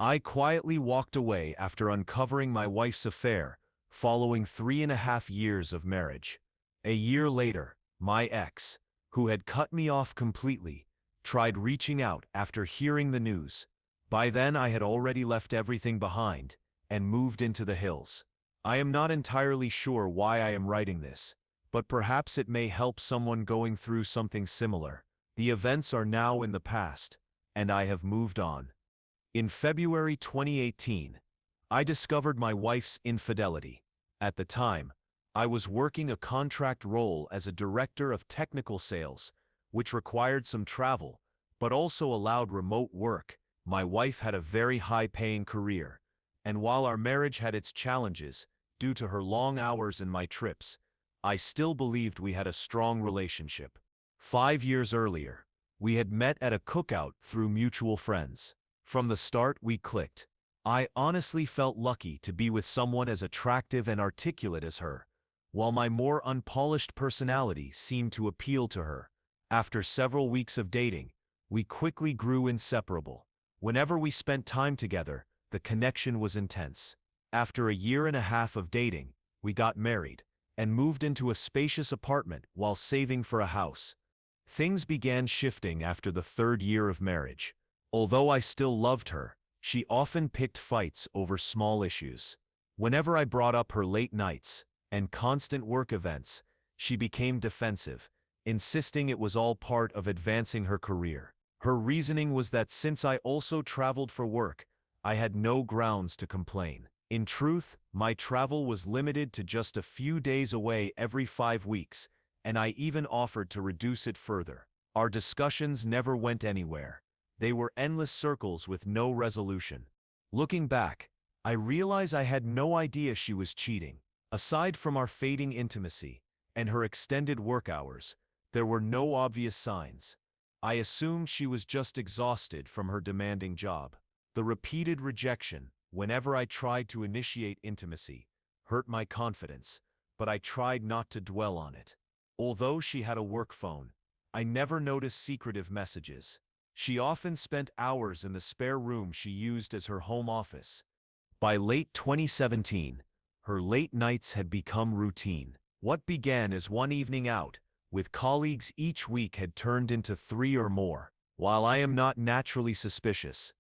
I quietly walked away after uncovering my wife's affair, following 3.5 years of marriage. A year later, my ex, who had cut me off completely, tried reaching out after hearing the news. By then I had already left everything behind and moved into the hills. I am not entirely sure why I am writing this, but perhaps it may help someone going through something similar. The events are now in the past, and I have moved on. In February 2018, I discovered my wife's infidelity. At the time, I was working a contract role as a director of technical sales, which required some travel, but also allowed remote work. My wife had a very high-paying career, and while our marriage had its challenges due to her long hours and my trips, I still believed we had a strong relationship. 5 years earlier, we had met at a cookout through mutual friends. From the start, we clicked. I honestly felt lucky to be with someone as attractive and articulate as her, while my more unpolished personality seemed to appeal to her. After several weeks of dating, we quickly grew inseparable. Whenever we spent time together, the connection was intense. After 1.5 years of dating, we got married and moved into a spacious apartment while saving for a house. Things began shifting after the 3rd year of marriage. Although I still loved her, she often picked fights over small issues. Whenever I brought up her late nights and constant work events, she became defensive, insisting it was all part of advancing her career. Her reasoning was that since I also traveled for work, I had no grounds to complain. In truth, my travel was limited to just a few days away every 5 weeks, and I even offered to reduce it further. Our discussions never went anywhere. They were endless circles with no resolution. Looking back, I realize I had no idea she was cheating. Aside from our fading intimacy and her extended work hours, there were no obvious signs. I assumed she was just exhausted from her demanding job. The repeated rejection, whenever I tried to initiate intimacy, hurt my confidence, but I tried not to dwell on it. Although she had a work phone, I never noticed secretive messages. She often spent hours in the spare room she used as her home office. By late 2017, her late nights had become routine. What began as one evening out with colleagues each week had turned into 3 or more. While I am not naturally suspicious,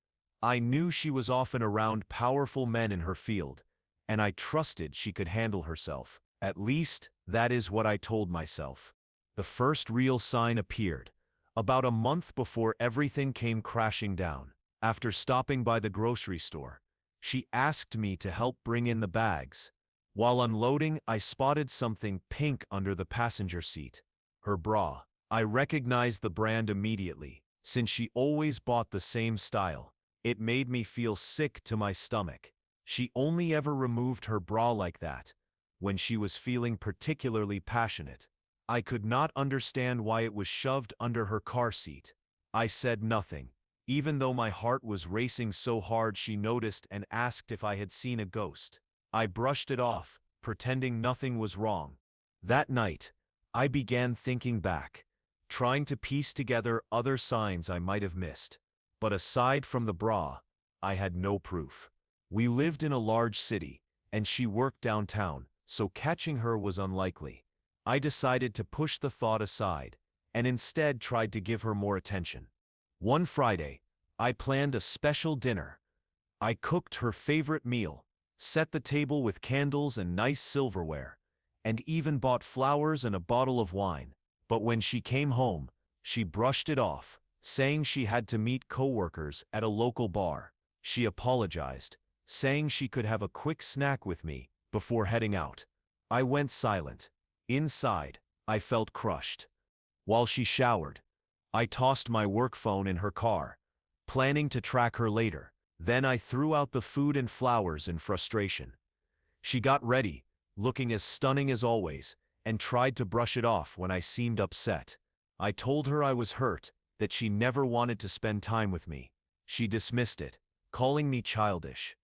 I knew she was often around powerful men in her field, and I trusted she could handle herself. At least, that is what I told myself. The first real sign appeared about a month before everything came crashing down. After stopping by the grocery store, she asked me to help bring in the bags. While unloading, I spotted something pink under the passenger seat. Her bra. I recognized the brand immediately, since she always bought the same style. It made me feel sick to my stomach. She only ever removed her bra like that when she was feeling particularly passionate. I could not understand why it was shoved under her car seat. I said nothing, even though my heart was racing so hard. She noticed and asked if I had seen a ghost. I brushed it off, pretending nothing was wrong. That night, I began thinking back, trying to piece together other signs I might have missed. But aside from the bra, I had no proof. We lived in a large city, and she worked downtown, so catching her was unlikely. I decided to push the thought aside, and instead tried to give her more attention. One Friday, I planned a special dinner. I cooked her favorite meal, set the table with candles and nice silverware, and even bought flowers and a bottle of wine. But when she came home, she brushed it off, saying she had to meet coworkers at a local bar. She apologized, saying she could have a quick snack with me before heading out. I went silent. Inside, I felt crushed. While she showered, I tossed my work phone in her car, planning to track her later. Then I threw out the food and flowers in frustration. She got ready, looking as stunning as always, and tried to brush it off when I seemed upset. I told her I was hurt, that she never wanted to spend time with me. She dismissed it, calling me childish.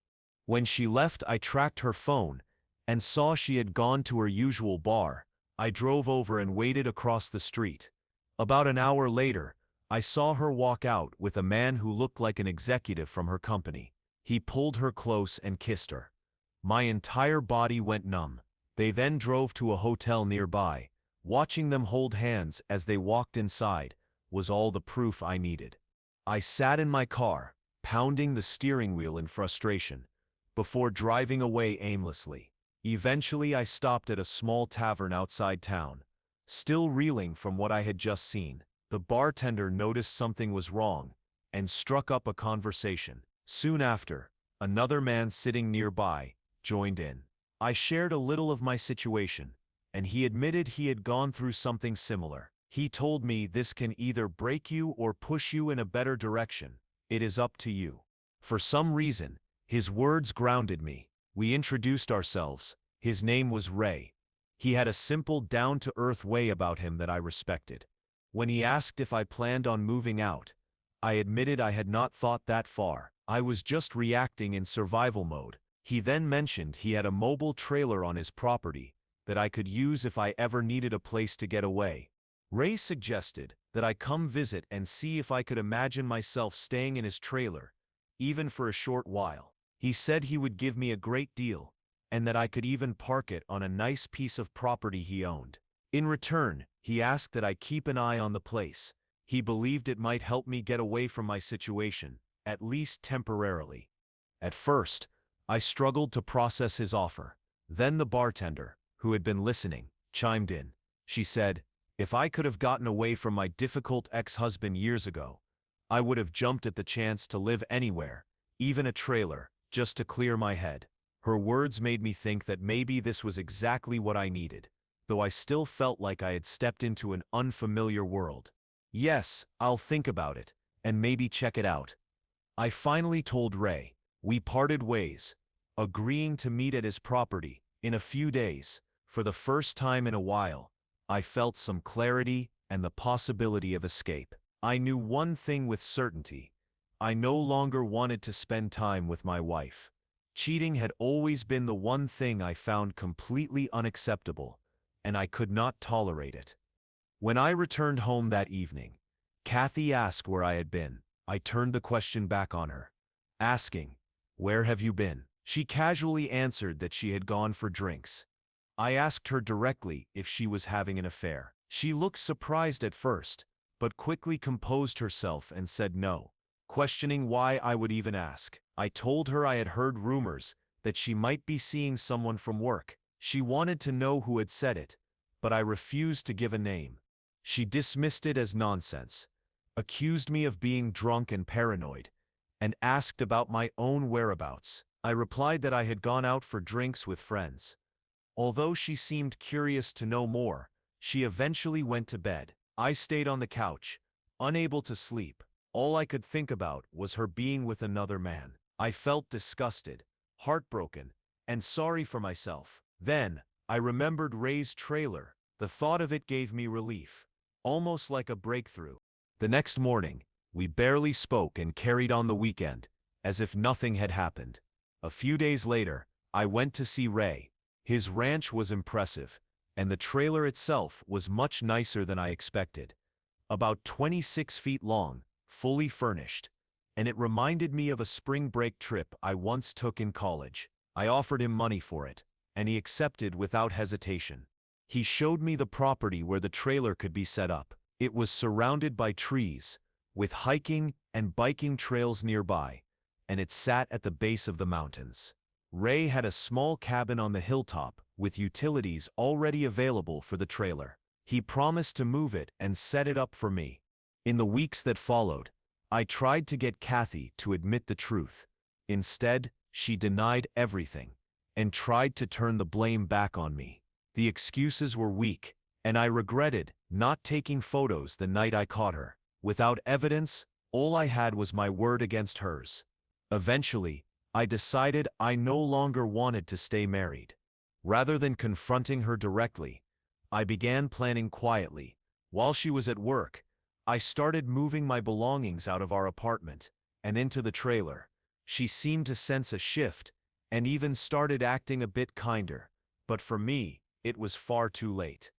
When she left, I tracked her phone and saw she had gone to her usual bar. I drove over and waited across the street. About an hour later, I saw her walk out with a man who looked like an executive from her company. He pulled her close and kissed her. My entire body went numb. They then drove to a hotel nearby. Watching them hold hands as they walked inside was all the proof I needed. I sat in my car, pounding the steering wheel in frustration, before driving away aimlessly. Eventually, I stopped at a small tavern outside town. Still reeling from what I had just seen, the bartender noticed something was wrong and struck up a conversation. Soon after, another man sitting nearby joined in. I shared a little of my situation, and he admitted he had gone through something similar. He told me this can either break you or push you in a better direction. It is up to you. For some reason, his words grounded me. We introduced ourselves. His name was Ray. He had a simple, down-to-earth way about him that I respected. When he asked if I planned on moving out, I admitted I had not thought that far. I was just reacting in survival mode. He then mentioned he had a mobile trailer on his property that I could use if I ever needed a place to get away. Ray suggested that I come visit and see if I could imagine myself staying in his trailer, even for a short while. He said he would give me a great deal, and that I could even park it on a nice piece of property he owned. In return, he asked that I keep an eye on the place. He believed it might help me get away from my situation, at least temporarily. At first, I struggled to process his offer. Then the bartender, who had been listening, chimed in. She said, "If I could have gotten away from my difficult ex-husband years ago, I would have jumped at the chance to live anywhere, even a trailer, just to clear my head." Her words made me think that maybe this was exactly what I needed, though I still felt like I had stepped into an unfamiliar world. "Yes, I'll think about it, and maybe check it out," I finally told Ray. We parted ways, agreeing to meet at his property in a few days. For the first time in a while, I felt some clarity and the possibility of escape. I knew one thing with certainty. I no longer wanted to spend time with my wife. Cheating had always been the one thing I found completely unacceptable, and I could not tolerate it. When I returned home that evening, Kathy asked where I had been. I turned the question back on her, asking, "Where have you been?" She casually answered that she had gone for drinks. I asked her directly if she was having an affair. She looked surprised at first, but quickly composed herself and said no, questioning why I would even ask. I told her I had heard rumors that she might be seeing someone from work. She wanted to know who had said it, but I refused to give a name. She dismissed it as nonsense, accused me of being drunk and paranoid, and asked about my own whereabouts. I replied that I had gone out for drinks with friends. Although she seemed curious to know more, she eventually went to bed. I stayed on the couch, unable to sleep. All I could think about was her being with another man. I felt disgusted, heartbroken, and sorry for myself. Then, I remembered Ray's trailer. The thought of it gave me relief, almost like a breakthrough. The next morning, we barely spoke and carried on the weekend, as if nothing had happened. A few days later, I went to see Ray. His ranch was impressive, and the trailer itself was much nicer than I expected. About 26 feet long, fully furnished, and it reminded me of a spring break trip I once took in college. I offered him money for it, and he accepted without hesitation. He showed me the property where the trailer could be set up. It was surrounded by trees, with hiking and biking trails nearby, and it sat at the base of the mountains. Ray had a small cabin on the hilltop with utilities already available for the trailer. He promised to move it and set it up for me. In the weeks that followed, I tried to get Kathy to admit the truth. Instead, she denied everything and tried to turn the blame back on me. The excuses were weak, and I regretted not taking photos the night I caught her. Without evidence, all I had was my word against hers. Eventually, I decided I no longer wanted to stay married. Rather than confronting her directly, I began planning quietly. While she was at work, I started moving my belongings out of our apartment and into the trailer. She seemed to sense a shift and even started acting a bit kinder, but for me, it was far too late.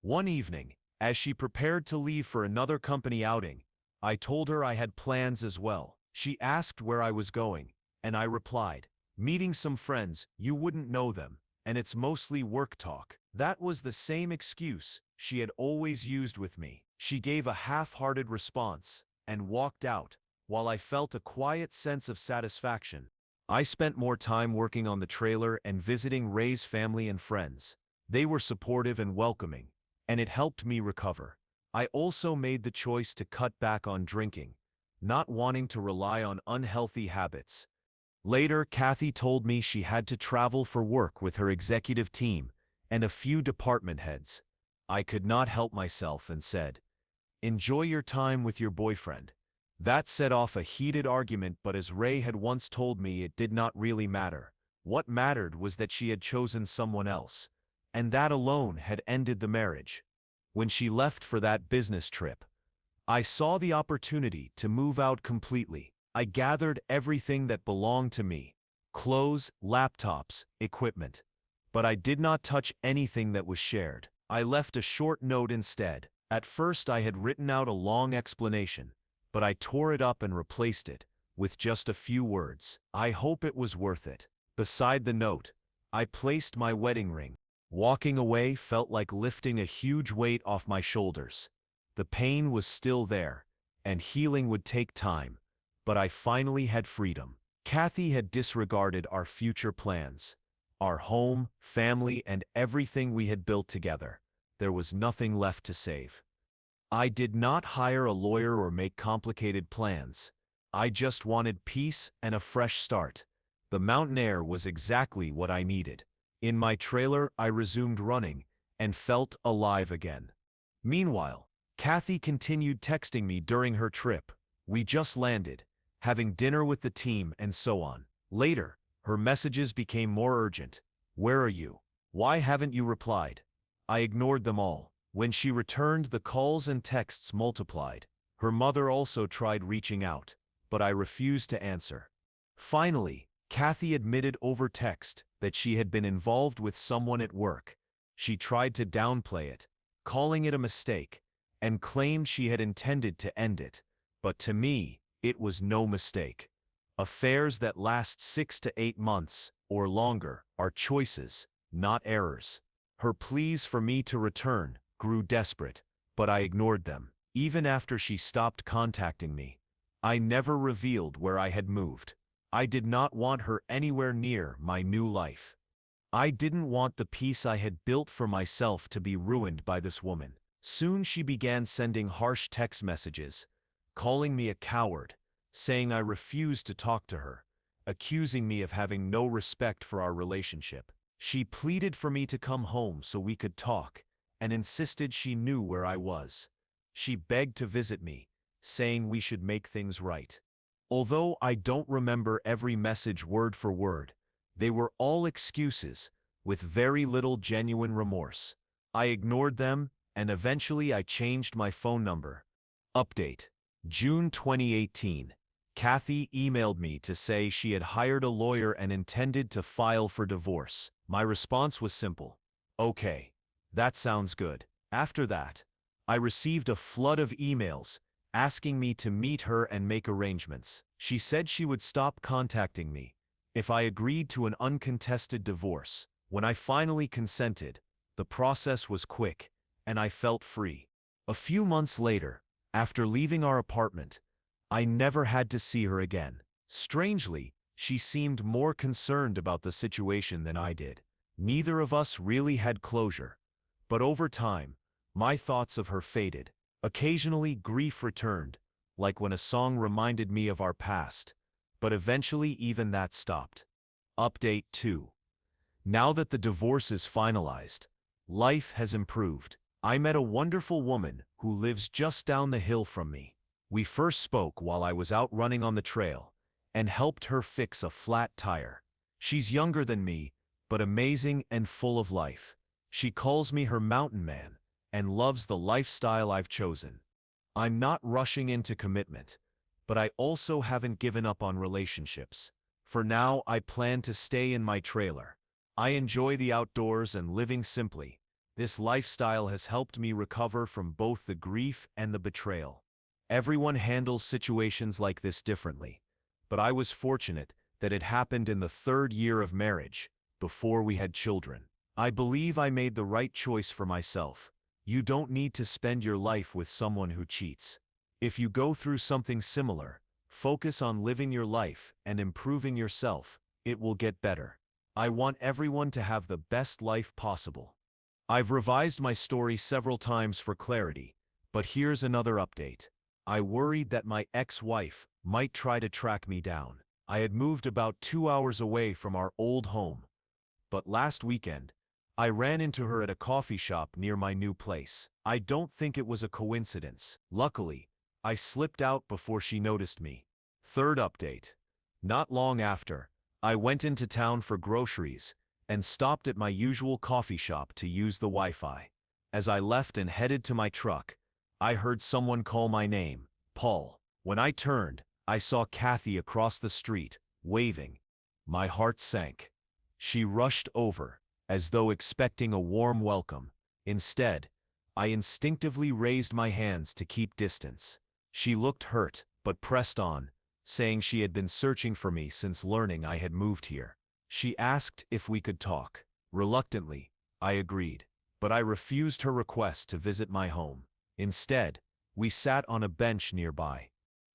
One evening, as she prepared to leave for another company outing, I told her I had plans as well. She asked where I was going, And I replied, "Meeting some friends, you wouldn't know them, and it's mostly work talk." That was the same excuse she had always used with me. She gave a half-hearted response and walked out, while I felt a quiet sense of satisfaction. I spent more time working on the trailer and visiting Ray's family and friends. They were supportive and welcoming, and it helped me recover. I also made the choice to cut back on drinking, not wanting to rely on unhealthy habits. Later, Kathy told me she had to travel for work with her executive team and a few department heads. I could not help myself and said, "Enjoy your time with your boyfriend." That set off a heated argument, but as Ray had once told me, it did not really matter. What mattered was that she had chosen someone else, and that alone had ended the marriage. When she left for that business trip, I saw the opportunity to move out completely. I gathered everything that belonged to me: clothes, laptops, equipment. But I did not touch anything that was shared. I left a short note instead. At first I had written out a long explanation, but I tore it up and replaced it with just a few words. "I hope it was worth it." Beside the note, I placed my wedding ring. Walking away felt like lifting a huge weight off my shoulders. The pain was still there, and healing would take time, but I finally had freedom. Kathy had disregarded our future plans, our home, family, and everything we had built together. There was nothing left to save. I did not hire a lawyer or make complicated plans. I just wanted peace and a fresh start. The mountain air was exactly what I needed. In my trailer, I resumed running and felt alive again. Meanwhile, Kathy continued texting me during her trip. We just landed, having dinner with the team, and so on. Later, her messages became more urgent. "Where are you? Why haven't you replied?" I ignored them all. When she returned, the calls and texts multiplied. Her mother also tried reaching out, but I refused to answer. Finally, Kathy admitted over text that she had been involved with someone at work. She tried to downplay it, calling it a mistake, and claimed she had intended to end it. But to me, it was no mistake. Affairs that last 6 to 8 months or longer are choices, not errors. Her pleas for me to return grew desperate, but I ignored them. Even after she stopped contacting me, I never revealed where I had moved. I did not want her anywhere near my new life. I didn't want the peace I had built for myself to be ruined by this woman. Soon she began sending harsh text messages, calling me a coward, saying I refused to talk to her, accusing me of having no respect for our relationship. She pleaded for me to come home so we could talk, and insisted she knew where I was. She begged to visit me, saying we should make things right. Although I don't remember every message word for word, they were all excuses, with very little genuine remorse. I ignored them, and eventually I changed my phone number. Update: June 2018. Kathy emailed me to say she had hired a lawyer and intended to file for divorce. My response was simple: "Okay, that sounds good." After that, I received a flood of emails asking me to meet her and make arrangements. She said she would stop contacting me if I agreed to an uncontested divorce. When I finally consented, the process was quick, and I felt free. A few months later, after leaving our apartment, I never had to see her again. Strangely, she seemed more concerned about the situation than I did. Neither of us really had closure, but over time, my thoughts of her faded. Occasionally, grief returned, like when a song reminded me of our past, but eventually even that stopped. Update 2. Now that the divorce is finalized, life has improved. I met a wonderful woman who lives just down the hill from me. We first spoke while I was out running on the trail, and helped her fix a flat tire. She's younger than me, but amazing and full of life. She calls me her mountain man, and loves the lifestyle I've chosen. I'm not rushing into commitment, but I also haven't given up on relationships. For now, I plan to stay in my trailer. I enjoy the outdoors and living simply. This lifestyle has helped me recover from both the grief and the betrayal. Everyone handles situations like this differently, but I was fortunate that it happened in the 3rd year of marriage, before we had children. I believe I made the right choice for myself. You don't need to spend your life with someone who cheats. If you go through something similar, focus on living your life and improving yourself. It will get better. I want everyone to have the best life possible. I've revised my story several times for clarity, but here's another update. I worried that my ex-wife might try to track me down. I had moved about 2 hours away from our old home, but last weekend, I ran into her at a coffee shop near my new place. I don't think it was a coincidence. Luckily, I slipped out before she noticed me. Third update. Not long after, I went into town for groceries and stopped at my usual coffee shop to use the Wi-Fi. As I left and headed to my truck, I heard someone call my name, Paul. When I turned, I saw Kathy across the street, waving. My heart sank. She rushed over, as though expecting a warm welcome. Instead, I instinctively raised my hands to keep distance. She looked hurt, but pressed on, saying she had been searching for me since learning I had moved here. She asked if we could talk. Reluctantly, I agreed, but I refused her request to visit my home. Instead, we sat on a bench nearby.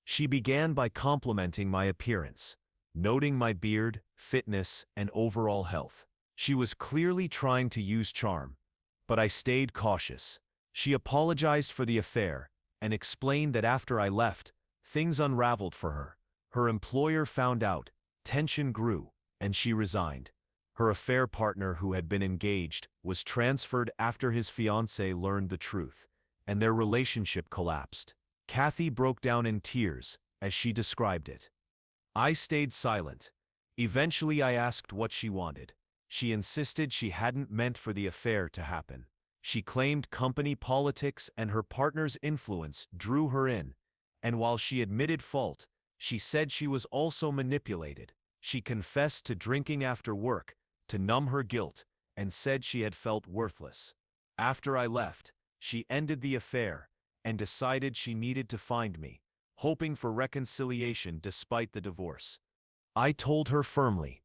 She began by complimenting my appearance, noting my beard, fitness, and overall health. She was clearly trying to use charm, but I stayed cautious. She apologized for the affair and explained that after I left, things unraveled for her. Her employer found out, tension grew, and she resigned. Her affair partner, who had been engaged, was transferred after his fiancée learned the truth, and their relationship collapsed. Kathy broke down in tears as she described it. I stayed silent. Eventually I asked what she wanted. She insisted she hadn't meant for the affair to happen. She claimed company politics and her partner's influence drew her in, and while she admitted fault, she said she was also manipulated. She confessed to drinking after work to numb her guilt and said she had felt worthless. After I left, she ended the affair and decided she needed to find me, hoping for reconciliation despite the divorce. I told her firmly,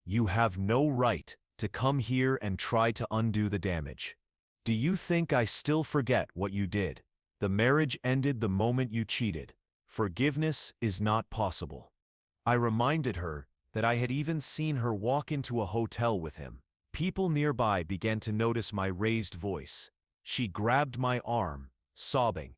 "You have no right to come here and try to undo the damage. Do you think I still forget what you did? The marriage ended the moment you cheated. Forgiveness is not possible." I reminded her that I had even seen her walk into a hotel with him. People nearby began to notice my raised voice. She grabbed my arm, sobbing,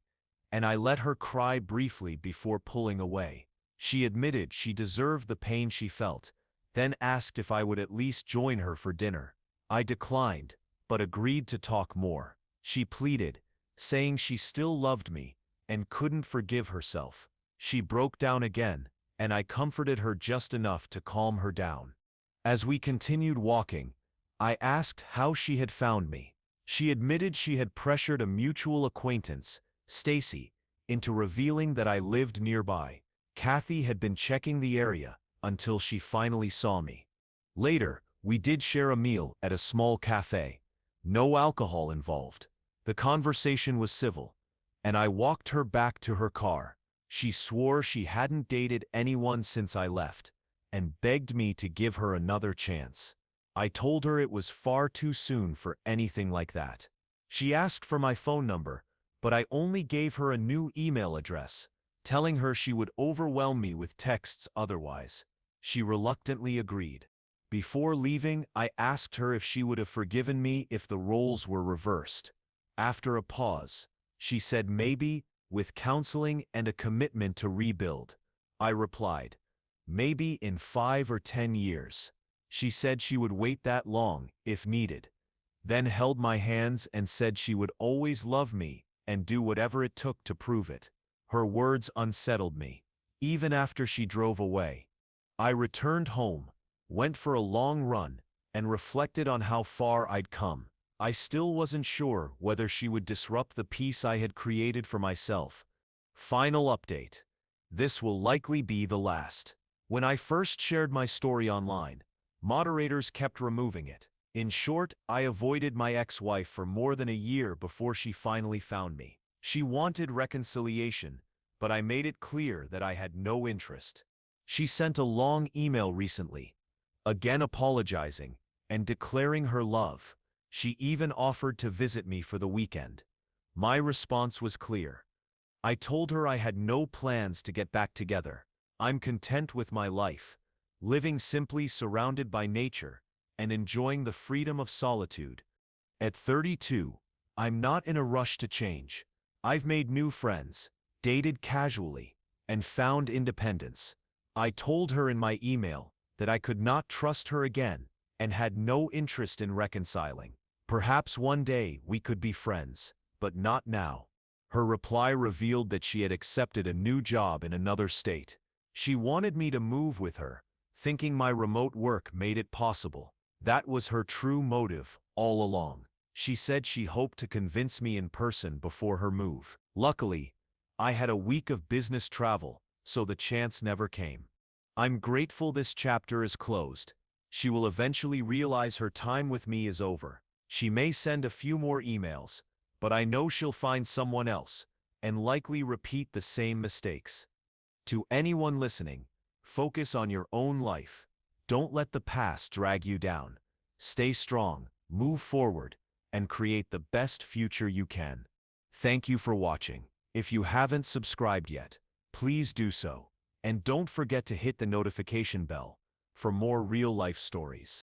and I let her cry briefly before pulling away. She admitted she deserved the pain she felt, then asked if I would at least join her for dinner. I declined, but agreed to talk more. She pleaded, saying she still loved me and couldn't forgive herself. She broke down again, and I comforted her just enough to calm her down. As we continued walking, I asked how she had found me. She admitted she had pressured a mutual acquaintance, Stacy, into revealing that I lived nearby. Kathy had been checking the area until she finally saw me. Later, we did share a meal at a small cafe. No alcohol involved. The conversation was civil, and I walked her back to her car. She swore she hadn't dated anyone since I left, and begged me to give her another chance. I told her it was far too soon for anything like that. She asked for my phone number, but I only gave her a new email address, telling her she would overwhelm me with texts otherwise. She reluctantly agreed. Before leaving, I asked her if she would have forgiven me if the roles were reversed. After a pause, she said maybe, with counseling and a commitment to rebuild. I replied, maybe in 5 or 10 years. She said she would wait that long, if needed, then held my hands and said she would always love me and do whatever it took to prove it. Her words unsettled me. Even after she drove away, I returned home, went for a long run, and reflected on how far I'd come. I still wasn't sure whether she would disrupt the peace I had created for myself. Final update. This will likely be the last. When I first shared my story online, moderators kept removing it. In short, I avoided my ex-wife for more than a year before she finally found me. She wanted reconciliation, but I made it clear that I had no interest. She sent a long email recently, again apologizing and declaring her love. She even offered to visit me for the weekend. My response was clear. I told her I had no plans to get back together. I'm content with my life, living simply surrounded by nature and enjoying the freedom of solitude. At 32, I'm not in a rush to change. I've made new friends, dated casually, and found independence. I told her in my email that I could not trust her again and had no interest in reconciling. Perhaps one day we could be friends, but not now. Her reply revealed that she had accepted a new job in another state. She wanted me to move with her, thinking my remote work made it possible. That was her true motive all along. She said she hoped to convince me in person before her move. Luckily, I had a week of business travel, so the chance never came. I'm grateful this chapter is closed. She will eventually realize her time with me is over. She may send a few more emails, but I know she'll find someone else and likely repeat the same mistakes. To anyone listening, focus on your own life. Don't let the past drag you down. Stay strong, move forward, and create the best future you can. Thank you for watching. If you haven't subscribed yet, please do so. And don't forget to hit the notification bell for more real-life stories.